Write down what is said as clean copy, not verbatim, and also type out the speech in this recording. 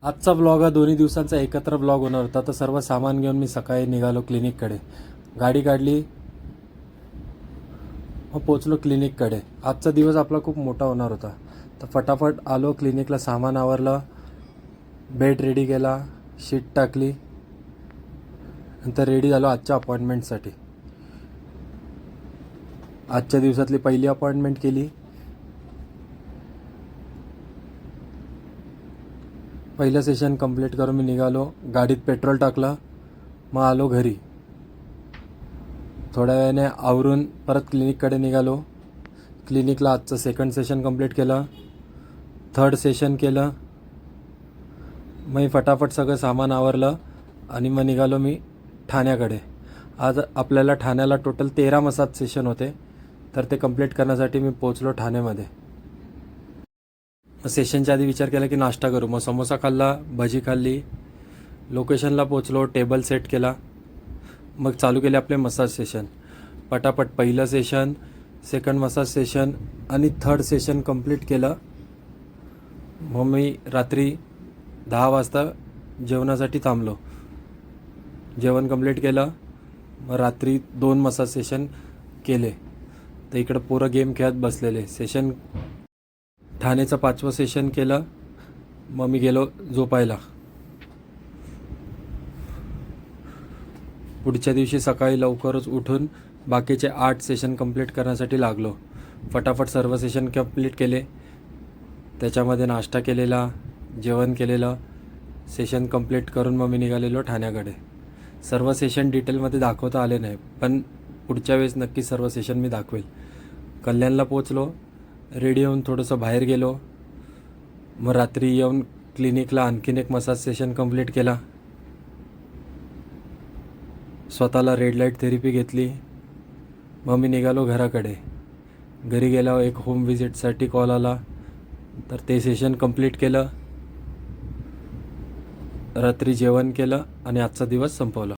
आजचा ब्लॉग हा दोन्ही दिवसांचा एकत्र ब्लॉग होणार होता. तर सर्व सामान घेऊन मी सकाळी निघालो क्लिनिककडे. गाडी काढली, मग पोचलो क्लिनिककडे. आजचा दिवस आपला खूप मोठा होणार होता. तर फटाफट आलो क्लिनिकला, सामान आवरलं, बेड रेडी केला, शीट टाकली, नंतर रेडी झालो आजच्या अपॉइंटमेंटसाठी. आजच्या दिवसातली पहिली अपॉइंटमेंट केली. पहिलं सेशन कंप्लीट करून मी निघालो. गाडीत पेट्रोल टाकलं, मग आलो घरी. थोड्या वेळाने आवरून परत क्लिनिककडे निघालो. क्लिनिकला आजचं सेकंड सेशन कंप्लीट केलं, थर्ड सेशन केलं. मग फटाफट सगळं सामान आवरलं आणि मग निघालो मी ठाण्याकडे. आज आपल्याला ठाण्याला टोटल 13 मसाज सेशन होते. तर ते कंप्लीट करण्यासाठी मी पोचलो ठाण्यामध्ये. सेशनच्या आधी विचार केला की नाश्ता करू. मग समोसा खाल्ला, भजी खाल्ली, लोकेशनला पोचलो, टेबल सेट केला, मग चालू केले आपले मसाज सेशन. पटापट पहिलं सेशन, सेकंड मसाज सेशन आणि थर्ड सेशन कंप्लीट केलं. मग मी रात्री 10 वाजता जेवणासाठी थांबलो. जेवण कंप्लीट केलं, मग रात्री 2 मसाज सेशन केले. तर इकडं पोरं गेम खेळत बसलेले. सेशन ठाण्याचं 5वं सेशन केलं, मग मी गेलो झोपायला. पुढच्या दिवशी सकाळी लवकरच उठून बाकीचे 8 सेशन कंप्लीट करण्यासाठी लागलो. फटाफट सर्व सेशन कंप्लीट केले. त्याच्यामध्ये नाश्ता केलेला, जेवण केलेलं. सेशन कंप्लीट करून मग मी निघालेलो ठाण्याकडे. सर्व सेशन डिटेलमध्ये दाखवता आले नाही, पण पुढच्या वेळेस नक्की सर्व सेशन मी दाखवेल. कल्याणला पोचलो, रेडी होऊन थोडंसं बाहेर गेलो. मग रात्री येऊन क्लिनिकला आणखीन एक मसाज सेशन कंप्लीट केला. स्वतःला रेड लाईट थेरपी घेतली. मग मी निघालो घराकडे. घरी गेल्यावर एक होम विजिटसाठी कॉल आला, तर ते सेशन कंप्लीट केलं. रात्री जेवण केलं आणि आजचा दिवस संपवला.